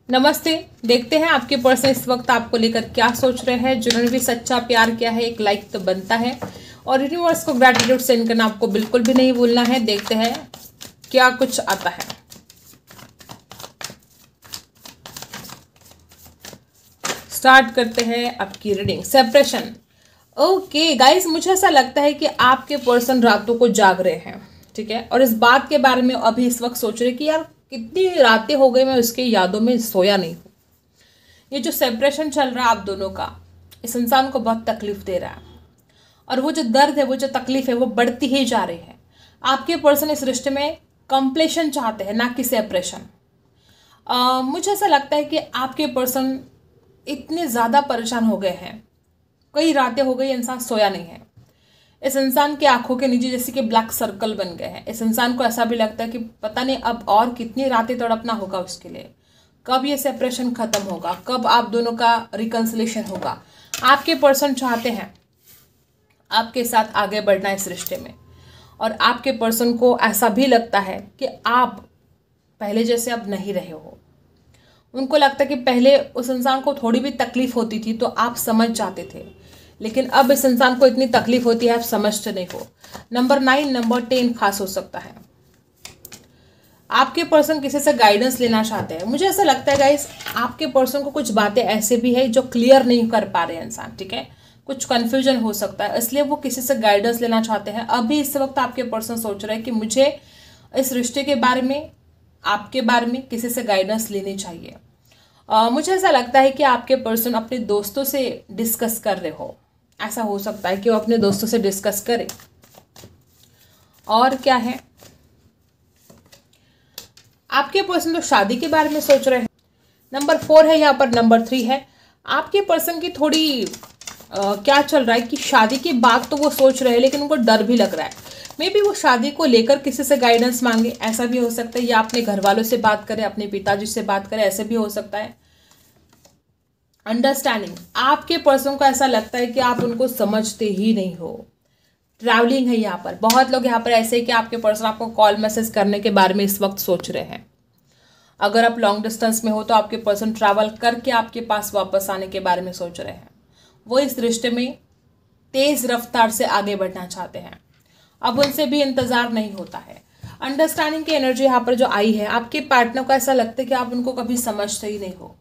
नमस्ते। देखते हैं आपके पर्सन इस वक्त आपको लेकर क्या सोच रहे हैं। जिन्होंने भी सच्चा प्यार किया है एक लाइक तो बनता है और यूनिवर्स को ग्रैटिट्यूड सेंड करना आपको बिल्कुल भी नहीं भूलना है। देखते हैं क्या कुछ आता है। स्टार्ट करते हैं आपकी रीडिंग। सेपरेशन। ओके गाइस, मुझे ऐसा लगता है कि आपके पर्सन रातों को जाग रहे हैं, ठीक है, और इस बात के बारे में अभी इस वक्त सोच रहे कि यार कितनी रातें हो गई मैं उसके यादों में सोया नहीं हूँ। ये जो सेपरेशन चल रहा है आप दोनों का, इस इंसान को बहुत तकलीफ दे रहा है और वो जो दर्द है, वो जो तकलीफ है, वो बढ़ती ही जा रही है। आपके पर्सन इस रिश्ते में कंप्लीशन चाहते हैं, ना कि सेपरेशन। मुझे ऐसा लगता है कि आपके पर्सन इतने ज़्यादा परेशान हो गए हैं, कई रातें हो गई इंसान सोया नहीं है। इस इंसान की आंखों के नीचे जैसे कि ब्लैक सर्कल बन गए हैं। इस इंसान को ऐसा भी लगता है कि पता नहीं अब और कितनी रातें तड़पना होगा उसके लिए, कब ये सेपरेशन खत्म होगा, कब आप दोनों का रिकन्सिलेशन होगा। आपके पर्सन चाहते हैं आपके साथ आगे बढ़ना इस रिश्ते में, और आपके पर्सन को ऐसा भी लगता है कि आप पहले जैसे अब नहीं रहे हो। उनको लगता है कि पहले उस इंसान को थोड़ी भी तकलीफ होती थी तो आप समझ जाते थे, लेकिन अब इस इंसान को इतनी तकलीफ होती है आप समझते नहीं हो। नंबर 9, नंबर 10 खास हो सकता है। आपके पर्सन किसी से गाइडेंस लेना चाहते हैं। मुझे ऐसा लगता है गाइस, आपके पर्सन को कुछ बातें ऐसे भी है जो क्लियर नहीं कर पा रहे इंसान, ठीक है, कुछ कंफ्यूजन हो सकता है, इसलिए वो किसी से गाइडेंस लेना चाहते हैं। अभी इस वक्त आपके पर्सन सोच रहे हैं कि मुझे इस रिश्ते के बारे में, आपके बारे में किसी से गाइडेंस लेनी चाहिए। मुझे ऐसा लगता है कि आपके पर्सन अपने दोस्तों से डिस्कस कर रहे हो। ऐसा हो सकता है कि वो अपने दोस्तों से डिस्कस करें। और क्या है, आपके पर्सन तो शादी के बारे में सोच रहे हैं। नंबर 4 है यहाँ पर, नंबर 3 है। आपके पर्सन की थोड़ी क्या चल रहा है कि शादी के बाद तो वो सोच रहे हैं, लेकिन उनको डर भी लग रहा है। मे बी वो शादी को लेकर किसी से गाइडेंस मांगे, ऐसा भी हो सकता है, या अपने घर वालों से बात करें, अपने पिताजी से बात करें, ऐसे भी हो सकता है। अंडरस्टैंडिंग। आपके पर्सन को ऐसा लगता है कि आप उनको समझते ही नहीं हो। ट्रैवलिंग है यहाँ पर। बहुत लोग यहाँ पर ऐसे है कि आपके पर्सन आपको कॉल मैसेज करने के बारे में इस वक्त सोच रहे हैं। अगर आप लॉन्ग डिस्टेंस में हो तो आपके पर्सन ट्रैवल करके आपके पास वापस आने के बारे में सोच रहे हैं। वो इस रिश्ते में तेज रफ्तार से आगे बढ़ना चाहते हैं। अब उनसे भी इंतजार नहीं होता है। अंडरस्टैंडिंग की एनर्जी यहाँ पर जो आई है, आपके पार्टनर को ऐसा लगता है कि आप उनको कभी समझते ही नहीं हो।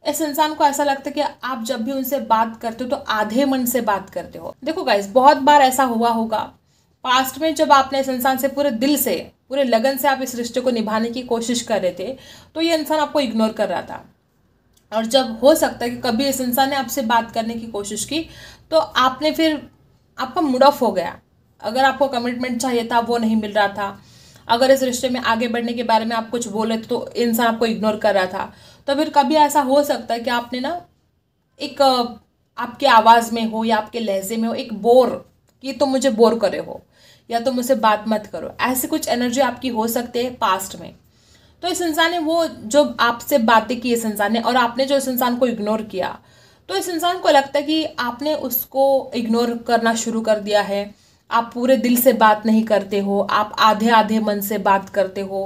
इस इंसान को ऐसा लगता है कि आप जब भी उनसे बात करते हो तो आधे मन से बात करते हो। देखो गाइस, बहुत बार ऐसा हुआ होगा पास्ट में, जब आपने इस इंसान से पूरे दिल से, पूरे लगन से आप इस रिश्ते को निभाने की कोशिश कर रहे थे, तो ये इंसान आपको इग्नोर कर रहा था। और जब हो सकता है कि कभी इस इंसान ने आपसे बात करने की कोशिश की तो आपने फिर, आपका मूड ऑफ हो गया। अगर आपको कमिटमेंट चाहिए था वो नहीं मिल रहा था, अगर इस रिश्ते में आगे बढ़ने के बारे में आप कुछ बोले तो इंसान आपको इग्नोर कर रहा था। तो फिर कभी ऐसा हो सकता है कि आपने ना एक आपकी आवाज़ में हो या आपके लहजे में हो एक बोर, कि तुम मुझे बोर करे हो या तुम मुझसे बात मत करो, ऐसी कुछ एनर्जी आपकी हो सकती है पास्ट में। तो इस इंसान ने वो जो आपसे बातें की इस इंसान ने, और आपने जो इस इंसान को इग्नोर किया, तो इस इंसान को लगता है कि आपने उसको इग्नोर करना शुरू कर दिया है। आप पूरे दिल से बात नहीं करते हो, आप आधे आधे मन से बात करते हो,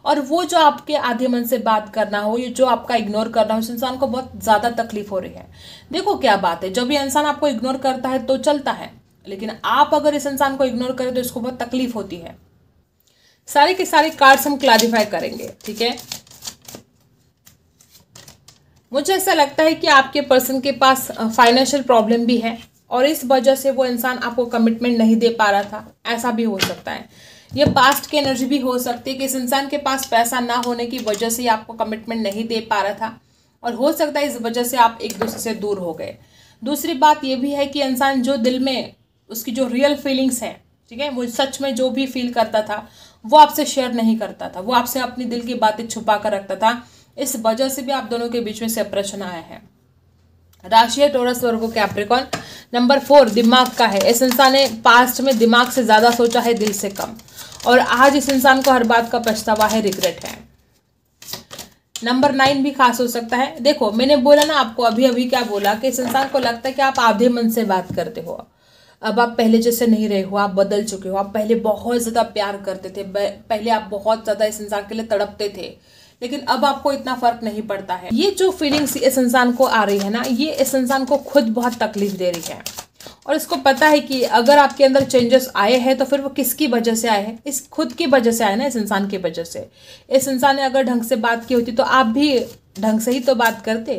और वो जो आपके आधे मन से बात करना हो, ये जो आपका इग्नोर करना हो, उस इंसान को बहुत ज़्यादा तकलीफ हो रही है। देखो क्या बात है, जब ये इंसान आपको इग्नोर करता है तो चलता है, लेकिन आप अगर इस इंसान को इग्नोर करें तो इसको बहुत तकलीफ होती है। सारे के सारे कार्ड्स हम क्लैरिफाई करेंगे, ठीक है। मुझे ऐसा लगता है कि आपके पर्सन के पास फाइनेंशियल प्रॉब्लम भी है और इस वजह से वो इंसान आपको कमिटमेंट नहीं दे पा रहा था, ऐसा भी हो सकता है। ये पास्ट की एनर्जी भी हो सकती है कि इस इंसान के पास पैसा ना होने की वजह से आपको कमिटमेंट नहीं दे पा रहा था, और हो सकता है इस वजह से आप एक दूसरे से दूर हो गए। दूसरी बात ये भी है कि इंसान जो दिल में उसकी जो रियल फीलिंग्स हैं, ठीक है, वो सच में जो भी फील करता था वो आपसे शेयर नहीं करता था, वो आपसे अपनी दिल की बातें छुपा कर रखता था। इस वजह से भी आप दोनों के बीच में सेपरेशन आया है। राशि है टॉरस, वर्गो, कैप्रिकॉर्न। नंबर 4 दिमाग का है। इस इंसान ने पास्ट में दिमाग से ज़्यादा सोचा है, दिल से कम, और आज इस इंसान को हर बात का पछतावा है, रिग्रेट है। नंबर 9 भी खास हो सकता है। देखो मैंने बोला ना आपको अभी अभी क्या बोला, कि इस इंसान को लगता है कि आप आधे मन से बात करते हो। अब आप पहले जैसे नहीं रहे हो, आप बदल चुके हो। आप पहले बहुत ज़्यादा प्यार करते थे, पहले आप बहुत ज़्यादा इस इंसान के लिए तड़पते थे, लेकिन अब आपको इतना फर्क नहीं पड़ता है। ये जो फीलिंग्स इस इंसान को आ रही है ना, ये इस इंसान को खुद बहुत तकलीफ दे रही है और इसको पता है कि अगर आपके अंदर चेंजेस आए हैं तो फिर वो किसकी वजह से आए हैं, इस खुद की वजह से आए ना, इस इंसान की वजह से। इस इंसान ने अगर ढंग से बात की होती तो आप भी ढंग से ही तो बात करते।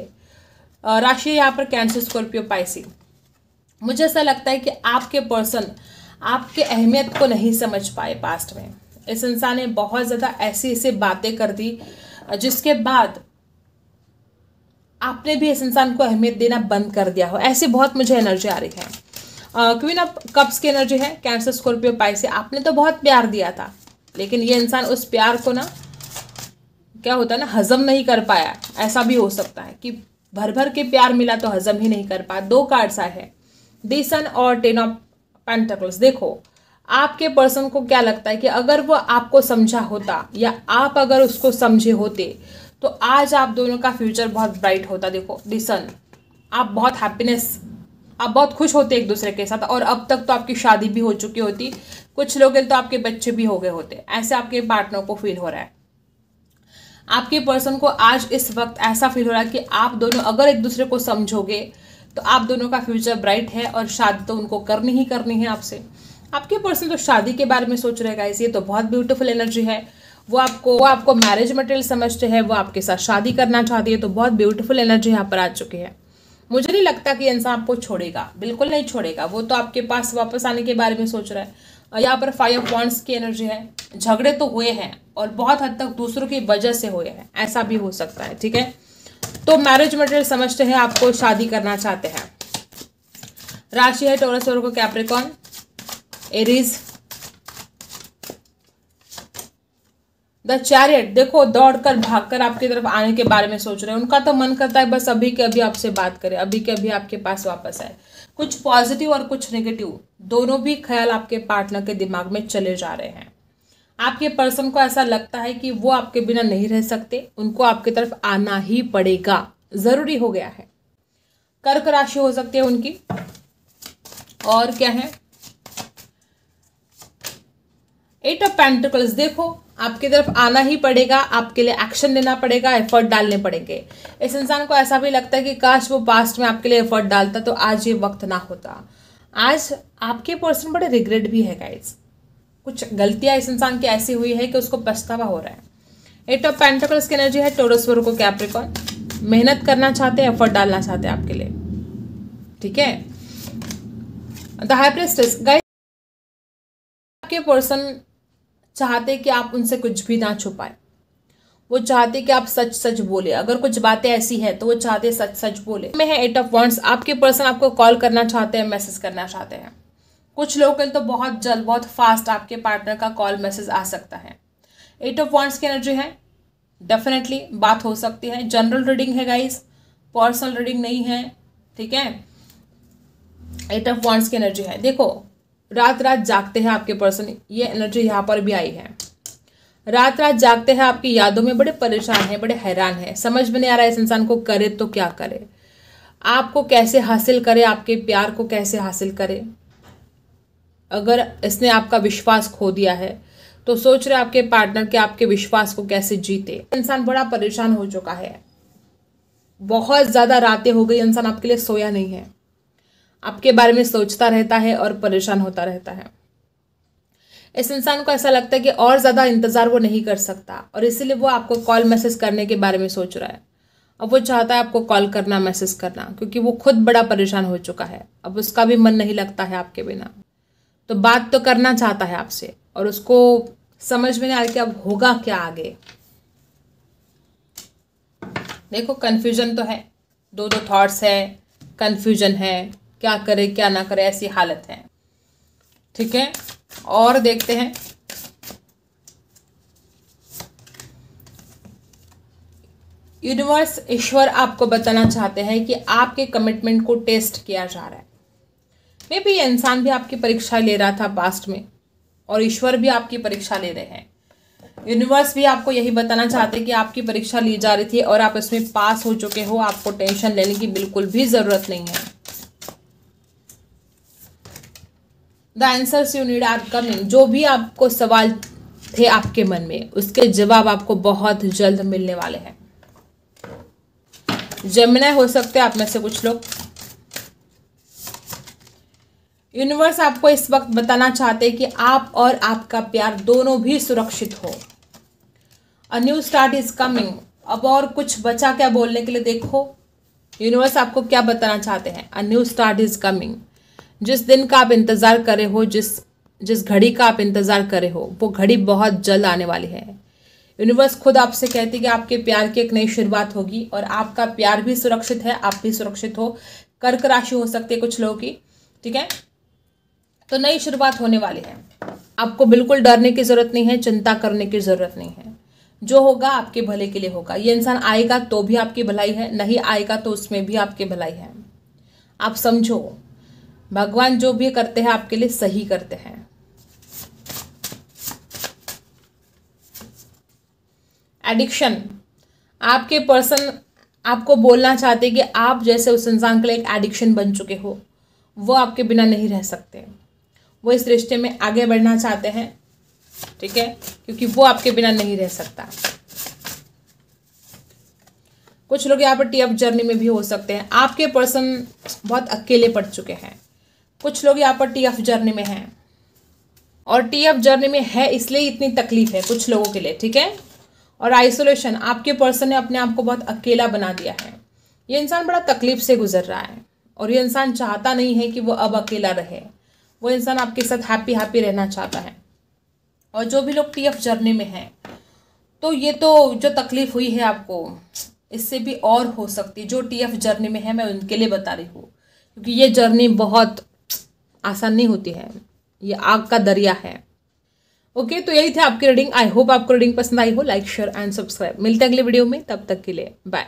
राशि यहाँ पर कैंसर, स्कॉर्पियो, पाइसी। मुझे ऐसा लगता है कि आपके पर्सन आपके अहमियत को नहीं समझ पाए पास्ट में। इस इंसान ने बहुत ज़्यादा ऐसी ऐसी बातें कर दी जिसके बाद आपने भी इस इंसान को अहमियत देना बंद कर दिया हो, ऐसी बहुत मुझे एनर्जी आ रही है। क्वीन ऑफ कप्स की एनर्जी है, कैंसर, स्कॉर्पियो, पाइसी। आपने तो बहुत प्यार दिया था लेकिन ये इंसान उस प्यार को ना, क्या होता है ना, हजम नहीं कर पाया। ऐसा भी हो सकता है कि भर भर के प्यार मिला तो हजम ही नहीं कर पाया। 2 कार्ड्स आए हैं, द सन और 10 ऑफ पेंटिकल्स। देखो आपके पर्सन को क्या लगता है कि अगर वो आपको समझा होता या आप अगर उसको समझे होते तो आज आप दोनों का फ्यूचर बहुत ब्राइट होता। देखो द सन, आप बहुत हैप्पीनेस, आप बहुत खुश होते एक दूसरे के साथ और अब तक तो आपकी शादी भी हो चुकी होती, कुछ लोग तो आपके बच्चे भी हो गए होते। ऐसे आपके पार्टनर को फील हो रहा है। आपके पर्सन को आज इस वक्त ऐसा फील हो रहा है कि आप दोनों अगर एक दूसरे को समझोगे तो आप दोनों का फ्यूचर ब्राइट है और शादी तो उनको करनी ही करनी है आपसे। आपके पर्सन तो शादी के बारे में सोच रहे हैं गाइस, ये तो बहुत ब्यूटीफुल एनर्जी है। वो आपको मैरिज मटेरियल समझते हैं, वो आपके साथ शादी करना चाहती है, तो बहुत ब्यूटीफुल एनर्जी यहाँ पर आ चुकी है। मुझे नहीं लगता कि इंसान आपको छोड़ेगा, बिल्कुल नहीं छोड़ेगा। वो तो आपके पास वापस आने के बारे में सोच रहा है। यहाँ पर 5 ऑफ वांड्स की एनर्जी है। झगड़े तो हुए हैं और बहुत हद तक दूसरों की वजह से हुए हैं, ऐसा भी हो सकता है। ठीक है, तो मैरिज मटेरियल समझते हैं, आपको शादी करना चाहते हैं। राशि है taurus, Virgo, Capricorn, Aries. The chariot, देखो दौड़कर भागकर आपकी तरफ आने के बारे में सोच रहे हैं। उनका तो मन करता है बस अभी के अभी आपसे बात करें, अभी के अभी आपके पास वापस आए। कुछ पॉजिटिव और कुछ नेगेटिव दोनों भी ख्याल आपके पार्टनर के दिमाग में चले जा रहे हैं। आपके पर्सन को ऐसा लगता है कि वो आपके बिना नहीं रह सकते, उनको आपकी तरफ आना ही पड़ेगा, जरूरी हो गया है। कर्क राशि हो सकती है उनकी, और क्या है, 8 ऑफ पेंटिकल्स। देखो आपकी तरफ आना ही पड़ेगा, आपके लिए एक्शन लेना पड़ेगा, एफर्ट डालने पड़ेंगे। इस इंसान को ऐसा भी लगता है कि काश वो पास्ट में आपके लिए एफर्ट डालता तो आज ये वक्त ना होता। आज आपके पर्सन बड़े रिग्रेट भी है गाइस, कुछ गलतियां इस इंसान की ऐसी हुई है कि उसको पछतावा हो रहा है। 8 ऑफ पेंटिकल्स की एनर्जी है टॉरस, वर्गो, कैप्रिकॉर्न। मेहनत करना चाहते हैं, एफर्ट डालना चाहते हैं आपके लिए। ठीक है, द हाई प्रीस्टेस। गाइस आपके पर्सन चाहते कि आप उनसे कुछ भी ना छुपाए, वो चाहते कि आप सच सच बोले। अगर कुछ बातें ऐसी है तो वो चाहते सच सच बोले। में है 8 ऑफ वांड्स। आपके पर्सन आपको कॉल करना चाहते हैं, मैसेज करना चाहते हैं। कुछ लोगों के लिए तो बहुत जल्द, बहुत फास्ट आपके पार्टनर का कॉल मैसेज आ सकता है। 8 ऑफ वांड्स की एनर्जी है, डेफिनेटली बात हो सकती है। जनरल रीडिंग है गाइस, पर्सनल रीडिंग नहीं है। ठीक है, 8 ऑफ वांड्स की एनर्जी है। देखो रात रात जागते हैं आपके पर्सन, ये एनर्जी यहाँ पर भी आई है। रात रात जागते हैं, आपकी यादों में बड़े परेशान हैं, बड़े हैरान हैं। समझ में नहीं आ रहा है इस इंसान को करे तो क्या करे, आपको कैसे हासिल करे, आपके प्यार को कैसे हासिल करे। अगर इसने आपका विश्वास खो दिया है तो सोच रहे आपके पार्टनर के आपके विश्वास को कैसे जीते। इंसान बड़ा परेशान हो चुका है, बहुत ज्यादा रातें हो गई, इंसान आपके लिए सोया नहीं है, आपके बारे में सोचता रहता है और परेशान होता रहता है। इस इंसान को ऐसा लगता है कि और ज़्यादा इंतज़ार वो नहीं कर सकता और इसीलिए वो आपको कॉल मैसेज करने के बारे में सोच रहा है। अब वो चाहता है आपको कॉल करना, मैसेज करना, क्योंकि वो खुद बड़ा परेशान हो चुका है। अब उसका भी मन नहीं लगता है आपके बिना, तो बात तो करना चाहता है आपसे और उसको समझ में नहीं आ रहा कि अब होगा क्या आगे। देखो कन्फ्यूजन तो है, दो थॉट्स है, कन्फ्यूजन है, क्या करे क्या ना करे, ऐसी हालत है। ठीक है, और देखते हैं यूनिवर्स, ईश्वर आपको बताना चाहते हैं कि आपके कमिटमेंट को टेस्ट किया जा रहा है। मे बी ये इंसान भी आपकी परीक्षा ले रहा था पास्ट में और ईश्वर भी आपकी परीक्षा ले रहे हैं। यूनिवर्स भी आपको यही बताना चाहते हैं कि आपकी परीक्षा ली जा रही थी और आप इसमें पास हो चुके हो, आपको टेंशन लेने की बिल्कुल भी जरूरत नहीं है। The answers you need are coming. जो भी आपको सवाल थे आपके मन में, उसके जवाब आपको बहुत जल्द मिलने वाले हैं। जेमिनी हो सकते हैं आप में से कुछ लोग। यूनिवर्स आपको इस वक्त बताना चाहते हैं कि आप और आपका प्यार दोनों भी सुरक्षित हो। A new start is coming. अब और कुछ बचा क्या बोलने के लिए, देखो यूनिवर्स आपको क्या बताना चाहते हैं। A new start is coming. जिस दिन का आप इंतजार कर रहे हो, जिस घड़ी का आप इंतजार कर रहे हो, वो घड़ी बहुत जल्द आने वाली है। यूनिवर्स खुद आपसे कहती है कि आपके प्यार की एक नई शुरुआत होगी और आपका प्यार भी सुरक्षित है, आप भी सुरक्षित हो। कर्क राशि हो सकती है कुछ लोगों की, ठीक है। तो नई शुरुआत होने वाली है। आपको बिल्कुल डरने की जरूरत नहीं है, चिंता करने की जरूरत नहीं है। जो होगा आपके भले के लिए होगा। ये इंसान आएगा तो भी आपकी भलाई है, नहीं आएगा तो उसमें भी आपकी भलाई है। आप समझो, भगवान जो भी करते हैं आपके लिए सही करते हैं। एडिक्शन। आपके पर्सन आपको बोलना चाहते हैं कि आप जैसे उस इंसान के लिए एक एडिक्शन बन चुके हो, वो आपके बिना नहीं रह सकते। वो इस रिश्ते में आगे बढ़ना चाहते हैं, ठीक है, क्योंकि वो आपके बिना नहीं रह सकता। कुछ लोग यहाँ पर टी अप जर्नी में भी हो सकते हैं। आपके पर्सन बहुत अकेले पड़ चुके हैं। कुछ लोग यहाँ पर टी अप जर्नी में हैं, और टी अप जर्नी में है इसलिए इतनी तकलीफ है कुछ लोगों के लिए, ठीक है। और आइसोलेशन, आपके पर्सन ने अपने आप को बहुत अकेला बना दिया है। ये इंसान बड़ा तकलीफ से गुजर रहा है और ये इंसान चाहता नहीं है कि वो अब अकेला रहे। वो इंसान आपके साथ हैप्पी रहना चाहता है। और जो भी लोग टी अप जर्नी में हैं, तो ये तो जो तकलीफ हुई है आपको, इससे भी और हो सकती है। जो टी अप जर्नी में है मैं उनके लिए बता रही हूँ, क्योंकि ये जर्नी बहुत आसान नहीं होती है, ये आग का दरिया है। ओके, तो यही थे आपकी रीडिंग। आई होप आपको रीडिंग पसंद आई हो। Like share and subscribe. मिलते हैं अगले वीडियो में, तब तक के लिए बाय।